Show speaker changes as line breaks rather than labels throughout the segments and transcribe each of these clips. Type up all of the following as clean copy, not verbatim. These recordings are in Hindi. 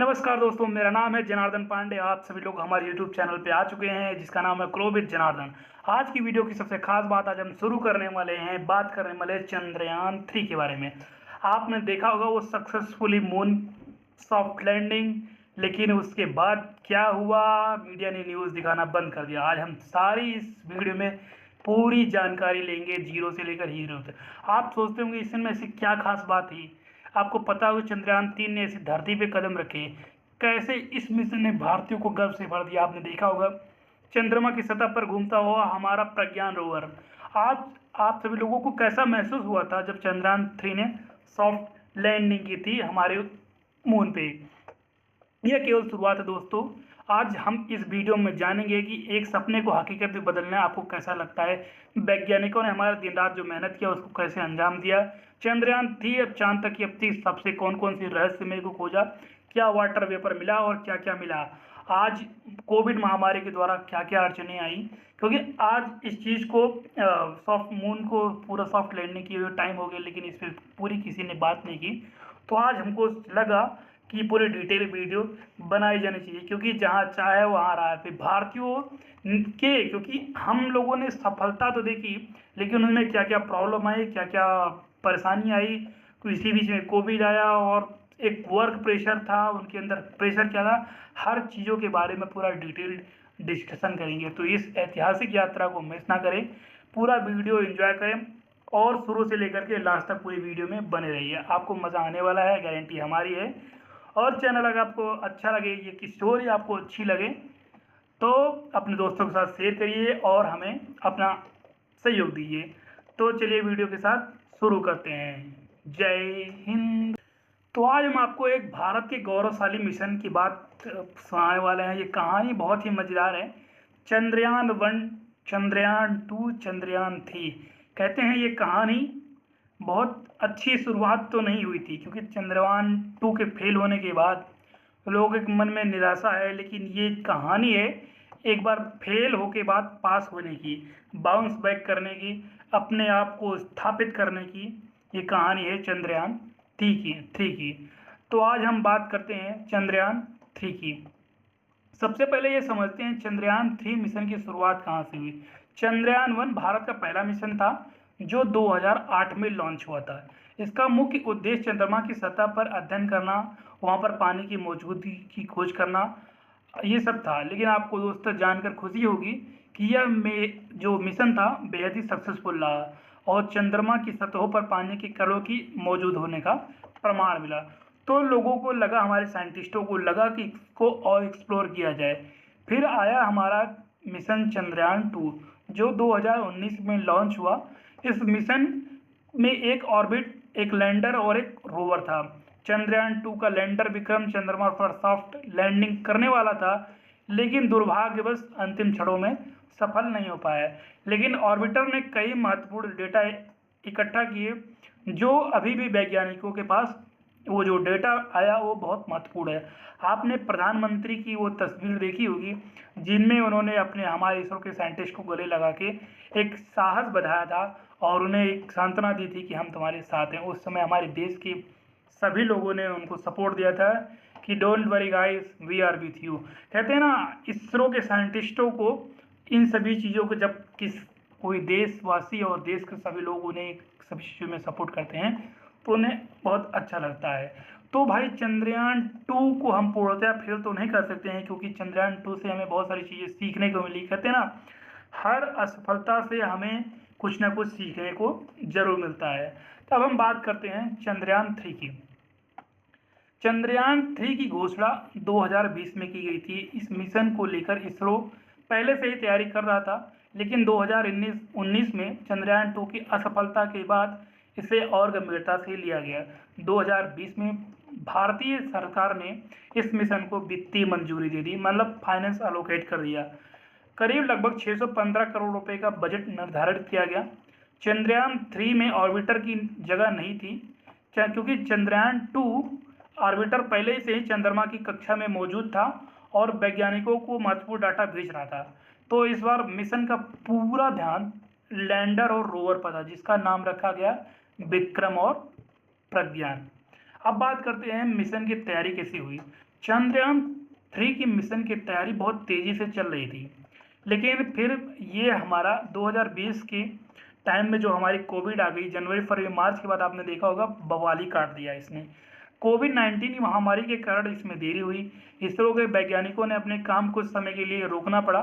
नमस्कार दोस्तों, मेरा नाम है जनार्दन पांडे। आप सभी लोग हमारे YouTube चैनल पे आ चुके हैं जिसका नाम है ग्रो विद जनार्दन। आज की वीडियो की सबसे खास बात आज हम शुरू करने वाले हैं, बात करने वाले हैं चंद्रयान 3 के बारे में। आपने देखा होगा वो सक्सेसफुली मून सॉफ्ट लैंडिंग, लेकिन उसके बाद क्या हुआ, मीडिया ने न्यूज़ दिखाना बंद कर दिया। आज हम सारी इस वीडियो में पूरी जानकारी लेंगे, जीरो से लेकर हीरो तक। आप सोचते होंगे इसमें ऐसी क्या खास बात थी। आपको पता हो चंद्रयान 3 ने ऐसी धरती पे कदम रखे, कैसे इस मिशन ने भारतीयों को गर्व से भर दिया। आपने देखा होगा चंद्रमा की सतह पर घूमता हुआ हमारा प्रज्ञान रोवर। आज आप सभी लोगों को कैसा महसूस हुआ था जब चंद्रयान 3 ने सॉफ्ट लैंडिंग की थी हमारे मून पे। यह केवल शुरुआत है दोस्तों। आज हम इस वीडियो में जानेंगे कि एक सपने को हकीकत में बदलना आपको कैसा लगता है। वैज्ञानिकों ने हमारा दिन रात जो मेहनत किया उसको कैसे अंजाम दिया। चंद्रयान 3 अब चांद तक की अपनी सबसे कौन कौन सी रहस्यमय को खोजा, क्या वाटर वेपर मिला और क्या क्या मिला। आज कोविड महामारी के द्वारा क्या क्या अड़चने आई, क्योंकि आज इस चीज़ को सॉफ्ट मून को पूरा सॉफ्ट लैंडिंग किए हुए टाइम हो गया, लेकिन इस पर पूरी किसी ने बात नहीं की। तो आज हमको लगा कि पूरी डिटेल वीडियो बनाई जानी चाहिए, क्योंकि जहाँ चाहे वहाँ रहा है भारतीयों के। क्योंकि हम लोगों ने सफलता तो देखी, लेकिन उनमें क्या क्या प्रॉब्लम आई, क्या क्या परेशानी आई। तो इसी बीच में कोविड आया और एक वर्क प्रेशर था, उनके अंदर प्रेशर क्या था, हर चीज़ों के बारे में पूरा डिटेल डिस्कशन करेंगे। तो इस ऐतिहासिक यात्रा को मिस ना करें, पूरा वीडियो एंजॉय करें और शुरू से लेकर के लास्ट तक पूरी वीडियो में बने रहिए। आपको मज़ा आने वाला है, गारंटी हमारी है। और चैनल अगर आपको अच्छा लगे, ये की स्टोरी आपको अच्छी लगे, तो अपने दोस्तों के साथ शेयर करिए और हमें अपना सहयोग दीजिए। तो चलिए वीडियो के साथ शुरू करते हैं। जय हिंद। तो आज हम आपको एक भारत के गौरवशाली मिशन की बात सुनाने वाले हैं। ये कहानी बहुत ही मज़ेदार है। चंद्रयान 1, चंद्रयान 2, चंद्रयान 3 कहते हैं। ये कहानी बहुत अच्छी शुरुआत तो नहीं हुई थी, क्योंकि चंद्रयान 2 के फेल होने के बाद लोगों के मन में निराशा है। लेकिन ये कहानी है एक बार फेल होके बाद पास होने की, बाउंस बैक करने की, अपने आप को स्थापित करने की। ये कहानी है चंद्रयान 3 की। तो आज हम बात करते हैं चंद्रयान 3 की। सबसे पहले ये समझते हैं चंद्रयान 3 मिशन की शुरुआत कहाँ से हुई। चंद्रयान 1 भारत का पहला मिशन था जो 2008 में लॉन्च हुआ था। इसका मुख्य उद्देश्य चंद्रमा की सतह पर अध्ययन करना, वहाँ पर पानी की मौजूदगी की खोज करना, ये सब था। लेकिन आपको दोस्तों जानकर खुशी होगी कि जो मिशन था बेहद ही सक्सेसफुल रहा और चंद्रमा की सतहों पर पानी के कणों की मौजूद होने का प्रमाण मिला। तो लोगों को लगा, हमारे साइंटिस्टों को लगा कि इसको और एक्सप्लोर किया जाए। फिर आया हमारा मिशन चंद्रयान 2 जो 2019 में लॉन्च हुआ। इस मिशन में एक ऑर्बिट, एक लैंडर और एक रोवर था। चंद्रयान 2 का लैंडर विक्रम चंद्रमा पर सॉफ्ट लैंडिंग करने वाला था, लेकिन दुर्भाग्यवश अंतिम क्षणों में सफल नहीं हो पाया। लेकिन ऑर्बिटर ने कई महत्वपूर्ण डेटा इकट्ठा किए, जो अभी भी वैज्ञानिकों के पास वो जो डेटा आया वो बहुत महत्वपूर्ण है। आपने प्रधानमंत्री की वो तस्वीर देखी होगी जिनमें उन्होंने अपने हमारे इसरो के साइंटिस्ट को गले लगा के एक साहस बढ़ाया था और उन्हें एक सांत्वना दी थी कि हम तुम्हारे साथ हैं। उस समय हमारे देश के सभी लोगों ने उनको सपोर्ट दिया था कि don't worry guys, we are with you. कहते हैं ना, इसरो के साइंटिस्टों को इन सभी चीज़ों को जब कोई देशवासी और देश के सभी लोग उन्हें सभी चीज़ों में सपोर्ट करते हैं तो उन्हें बहुत अच्छा लगता है। तो भाई चंद्रयान 2 को हम पूर्णतः फेल तो नहीं कर सकते हैं, क्योंकि चंद्रयान 2 से हमें बहुत सारी चीज़ें सीखने को मिली। कहते हैं ना, हर असफलता से हमें कुछ ना कुछ सीखने को जरूर मिलता है। तो अब हम बात करते हैं चंद्रयान 3 की। चंद्रयान 3 की घोषणा 2020 में की गई थी। इस मिशन को लेकर इसरो पहले से ही तैयारी कर रहा था, लेकिन 2019 में चंद्रयान 2 की असफलता के बाद इसे और गंभीरता से लिया गया। 2020 में भारतीय सरकार ने इस मिशन को वित्तीय मंजूरी दे दी, मतलब फाइनेंस अलोकेट कर दिया। करीब लगभग 615 करोड़ रुपए का बजट निर्धारित किया गया। चंद्रयान 3 में ऑर्बिटर की जगह नहीं थी, क्योंकि चंद्रयान 2 ऑर्बिटर पहले से ही चंद्रमा की कक्षा में मौजूद था और वैज्ञानिकों को महत्वपूर्ण डाटा भेज रहा था। तो इस बार मिशन का पूरा ध्यान लैंडर और रोवर पर था, जिसका नाम रखा गया विक्रम और प्रज्ञान। अब बात करते हैं मिशन की तैयारी कैसी हुई। चंद्रयान 3 की मिशन की तैयारी बहुत तेज़ी से चल रही थी, लेकिन फिर ये हमारा 2020 के टाइम में जो हमारी कोविड आ गई, जनवरी फरवरी मार्च के बाद आपने देखा होगा बवाली काट दिया इसने। कोविड-19 महामारी के कारण इसमें देरी हुई। इसरो के वैज्ञानिकों ने अपने काम कुछ समय के लिए रोकना पड़ा।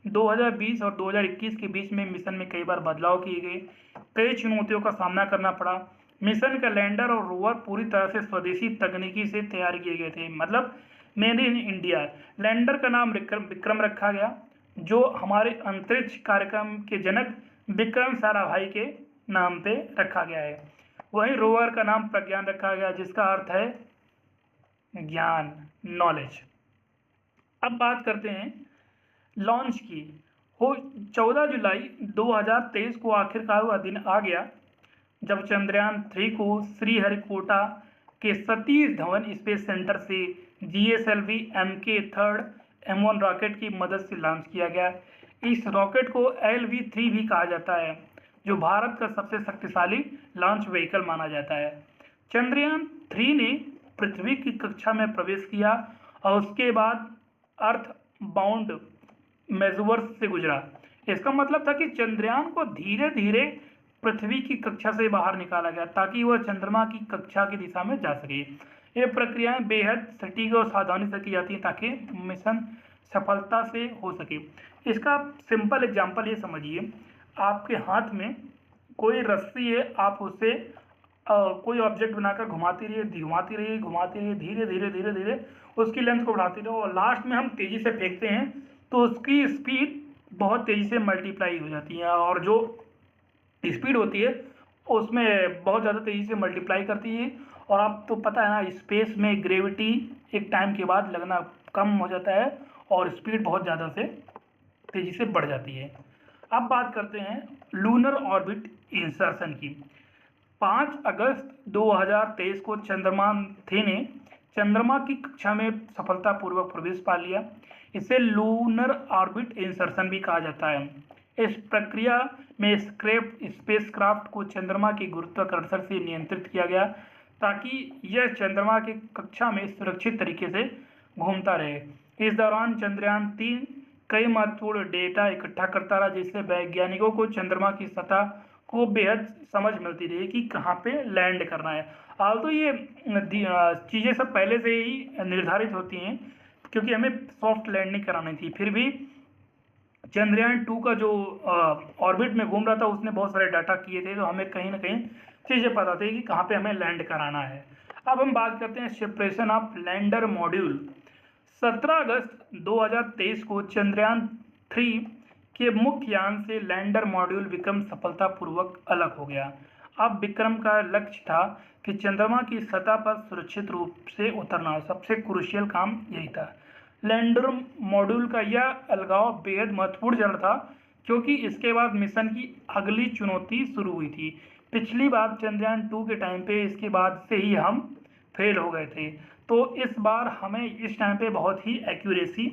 2020 और 2021 के बीच में मिशन में कई बार बदलाव किए गए, कई चुनौतियों का सामना करना पड़ा। मिशन का लैंडर और रोवर पूरी तरह से स्वदेशी तकनीकी से तैयार किए गए थे, मतलब मेड इन इंडिया। लैंडर का नाम विक्रम रखा गया, जो हमारे अंतरिक्ष कार्यक्रम के जनक विक्रम साराभाई के नाम पे रखा गया है। वहीं रोवर का नाम प्रज्ञान रखा गया, जिसका अर्थ है ज्ञान, नॉलेज। अब बात करते हैं लॉन्च की। हो 14 जुलाई 2023 को आखिरकार वह दिन आ गया जब चंद्रयान 3 को श्रीहरिकोटा के सतीश धवन स्पेस सेंटर से GSLV MK3 M1 रॉकेट की मदद से लॉन्च किया गया। इस रॉकेट को LV-3 भी कहा जाता है, जो भारत का सबसे शक्तिशाली लॉन्च व्हीकल माना जाता है। चंद्रयान 3 ने पृथ्वी की कक्षा में प्रवेश किया और उसके बाद अर्थ बाउंड मेजवर्स से गुजरा। इसका मतलब था कि चंद्रयान को धीरे धीरे पृथ्वी की कक्षा से बाहर निकाला गया ताकि वह चंद्रमा की कक्षा की दिशा में जा सके। ये प्रक्रियाएं बेहद सटीक और सावधानी से की जाती हैं ताकि मिशन सफलता से हो सके। इसका सिंपल एग्जांपल ये समझिए, आपके हाथ में कोई रस्सी है, आप उसे कोई ऑब्जेक्ट बनाकर घुमाती रहिए धीरे धीरे धीरे धीरे उसकी लेंथ को बढ़ाती रहो, और लास्ट में हम तेज़ी से फेंकते हैं तो उसकी स्पीड बहुत तेज़ी से मल्टीप्लाई हो जाती है, और जो स्पीड होती है उसमें बहुत ज़्यादा तेज़ी से मल्टीप्लाई करती है। और आप तो पता है ना, स्पेस में ग्रेविटी एक टाइम के बाद लगना कम हो जाता है और स्पीड बहुत ज़्यादा से तेज़ी से बढ़ जाती है। अब बात करते हैं लूनर ऑर्बिट इंसर्शन की। 5 अगस्त 2023 को चंद्रयान 3 ने चंद्रमा की कक्षा में सफलतापूर्वक प्रवेश पा लिया। इसे लूनर ऑर्बिट इंसर्शन भी कहा जाता है। इस प्रक्रिया में स्पेसक्राफ्ट को चंद्रमा के गुरुत्वाकर्षण से नियंत्रित किया गया ताकि यह चंद्रमा की कक्षा में सुरक्षित तरीके से घूमता रहे। इस दौरान चंद्रयान 3 कई महत्वपूर्ण डेटा इकट्ठा करता रहा, जिससे वैज्ञानिकों को चंद्रमा की सतह को बेहद समझ मिलती रही कि कहाँ पे लैंड करना है। तो ये चीज़ें सब पहले से ही निर्धारित होती हैं, क्योंकि हमें सॉफ्ट लैंडिंग करानी थी। फिर भी चंद्रयान 2 का जो ऑर्बिट में घूम रहा था उसने बहुत सारे डाटा किए थे, तो हमें कहीं ना कहीं चीज़ें पता थी कि कहाँ पे हमें लैंड कराना है। अब हम बात करते हैं सेपरेशन ऑफ लैंडर मॉड्यूल। 17 अगस्त 2023 को चंद्रयान 3 के मुख्य यान से लैंडर मॉड्यूल विक्रम सफलतापूर्वक अलग हो गया। अब विक्रम का लक्ष्य था कि चंद्रमा की सतह पर सुरक्षित रूप से उतरना। सबसे क्रूशियल काम यही था। लैंडर मॉड्यूल का यह अलगाव बेहद महत्वपूर्ण चरण था, क्योंकि इसके बाद मिशन की अगली चुनौती शुरू हुई थी। पिछली बार चंद्रयान 2 के टाइम पे इसके बाद से ही हम फेल हो गए थे, तो इस बार हमें इस टाइम पे बहुत ही एक्यूरेसी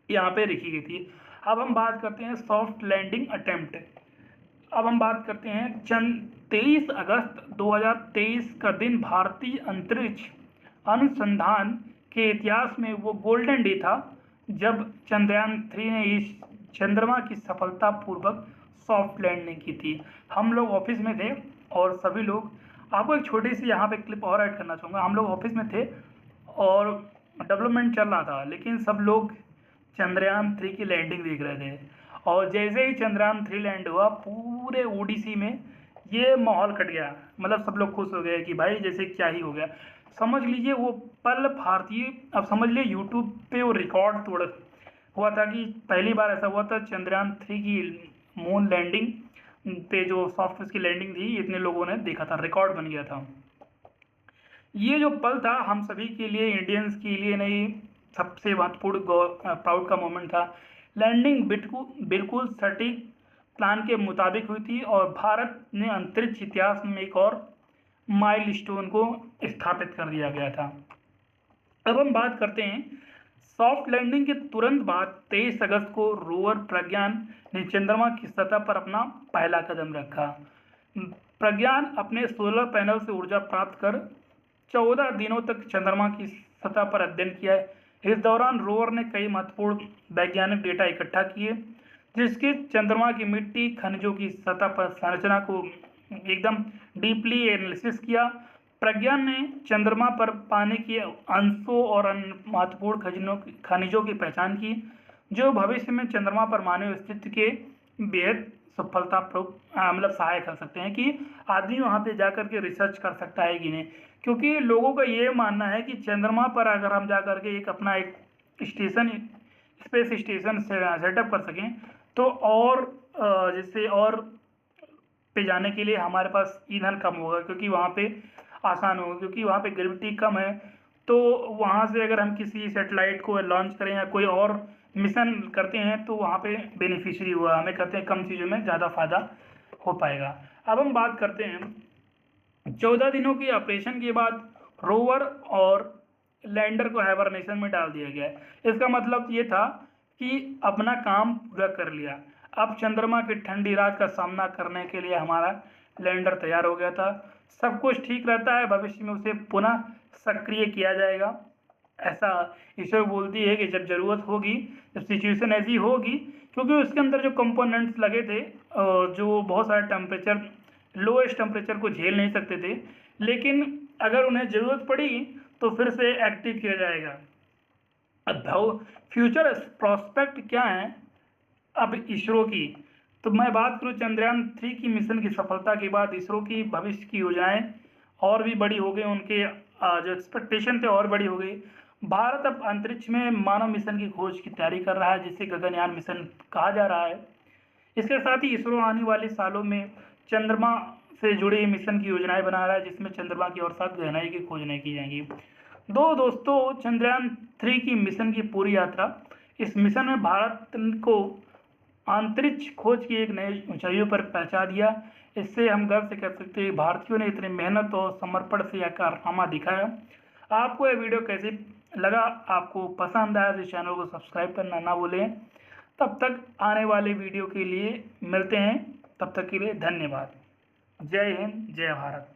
यहाँ पे रखी गई थी। अब हम बात करते हैं सॉफ्ट लैंडिंग अटेम्प्ट। अब हम बात करते हैं 23 अगस्त 2023 का दिन भारतीय अंतरिक्ष अनुसंधान के इतिहास में वो गोल्डन डे था जब चंद्रयान 3 ने इस चंद्रमा की सफलतापूर्वक सॉफ्ट लैंडिंग की थी। हम लोग ऑफिस में थे और सभी लोग, आपको एक छोटी सी यहाँ पे क्लिप और ऐड करना चाहूँगा। हम लोग ऑफिस में थे और डेवलपमेंट चल रहा था, लेकिन सब लोग चंद्रयान 3 की लैंडिंग देख रहे थे। और जैसे ही चंद्रयान 3 लैंड हुआ, पूरे ओडीसी में ये माहौल कट गया। मतलब सब लोग खुश हो गए कि भाई जैसे क्या ही हो गया। समझ लीजिए वो पल भारतीय, अब समझ लीजिए यूट्यूब पे वो रिकॉर्ड तोड़ हुआ था कि पहली बार ऐसा हुआ था चंद्रयान 3 की मून लैंडिंग पे, जो सॉफ्ट की लैंडिंग थी, इतने लोगों ने देखा था, रिकॉर्ड बन गया था। ये जो पल था हम सभी के लिए, इंडियंस के लिए नहीं, सबसे महत्वपूर्ण प्राउड का मोमेंट था। लैंडिंग बिल्कुल सटीक प्लान के मुताबिक हुई थी और भारत ने अंतरिक्ष इतिहास में एक और माइलस्टोन को स्थापित कर दिया गया था। अब हम बात करते हैं सॉफ्ट लैंडिंग के तुरंत बाद 23 अगस्त को रोवर प्रज्ञान ने चंद्रमा की सतह पर अपना पहला कदम रखा। प्रज्ञान अपने सोलर पैनल से ऊर्जा प्राप्त कर 14 दिनों तक चंद्रमा की सतह पर अध्ययन किया है। इस दौरान रोवर ने कई महत्वपूर्ण वैज्ञानिक डेटा इकट्ठा किए, जिसके चंद्रमा की मिट्टी, खनिजों की सतह पर संरचना को एकदम डीपली एनालिसिस किया। प्रज्ञान ने चंद्रमा पर पानी के अंशों और अन्य महत्वपूर्ण खनिजों की पहचान की, जो भविष्य में चंद्रमा पर मानव अस्तित्व के बेहद मतलब सहायक कर सकते हैं कि आदमी वहाँ पे जाकर के रिसर्च कर सकता है कि नहीं। क्योंकि लोगों का ये मानना है कि चंद्रमा पर अगर हम जाकर के अपना एक स्टेशन, स्पेस स्टेशन सेटअप कर सकें तो और जिससे और पे जाने के लिए हमारे पास ईंधन कम होगा, क्योंकि वहाँ पे आसान होगा, क्योंकि वहाँ पे ग्रेविटी कम है। तो वहाँ से अगर हम किसी सेटेलाइट को लॉन्च करें या कोई और मिशन करते हैं तो वहाँ पे बेनिफिशियरी हुआ, हमें करते हैं कम चीज़ों में ज़्यादा फायदा हो पाएगा। अब हम बात करते हैं 14 दिनों की ऑपरेशन के बाद रोवर और लैंडर को हाइबरनेशन में डाल दिया गया है। इसका मतलब ये था कि अपना काम पूरा कर लिया। अब चंद्रमा की ठंडी रात का सामना करने के लिए हमारा लैंडर तैयार हो गया था। सब कुछ ठीक रहता है, भविष्य में उसे पुनः सक्रिय किया जाएगा, ऐसा इसरो बोलती है कि जब ज़रूरत होगी, जब सिचुएशन ऐसी होगी, क्योंकि उसके अंदर जो कंपोनेंट्स लगे थे जो बहुत सारे टेम्परेचर, लोएस्ट टेम्परेचर को झेल नहीं सकते थे, लेकिन अगर उन्हें ज़रूरत पड़ी तो फिर से एक्टिव किया जाएगा। अब फ्यूचर प्रॉस्पेक्ट क्या है अब इसरो की, तो मैं बात करूँ चंद्रयान 3 की मिशन की सफलता के बाद इसरो की भविष्य की योजनाएं और भी बड़ी हो गई, उनके जो एक्सपेक्टेशन थे और बड़ी हो गई। भारत अब अंतरिक्ष में मानव मिशन की खोज की तैयारी कर रहा है, जिसे गगनयान मिशन कहा जा रहा है। इसके साथ ही इसरो आने वाले सालों में चंद्रमा से जुड़े मिशन की योजनाएं बना रहा है, जिसमें चंद्रमा की और साथ गहराई की खोजें की जाएंगी। दोस्तों, चंद्रयान 3 की मिशन की पूरी यात्रा, इस मिशन में भारत को अंतरिक्ष खोज की एक नई ऊंचाइयों पर पहुंचा दिया। इससे हम गर्व से कह सकते हैं भारतीयों ने इतनी मेहनत और समर्पण से यह कारनामा दिखाया। आपको यह वीडियो कैसे लगा, आपको पसंद आया तो चैनल को सब्सक्राइब करना ना भूलें। तब तक आने वाले वीडियो के लिए मिलते हैं, तब तक के लिए धन्यवाद। जय हिंद, जय भारत।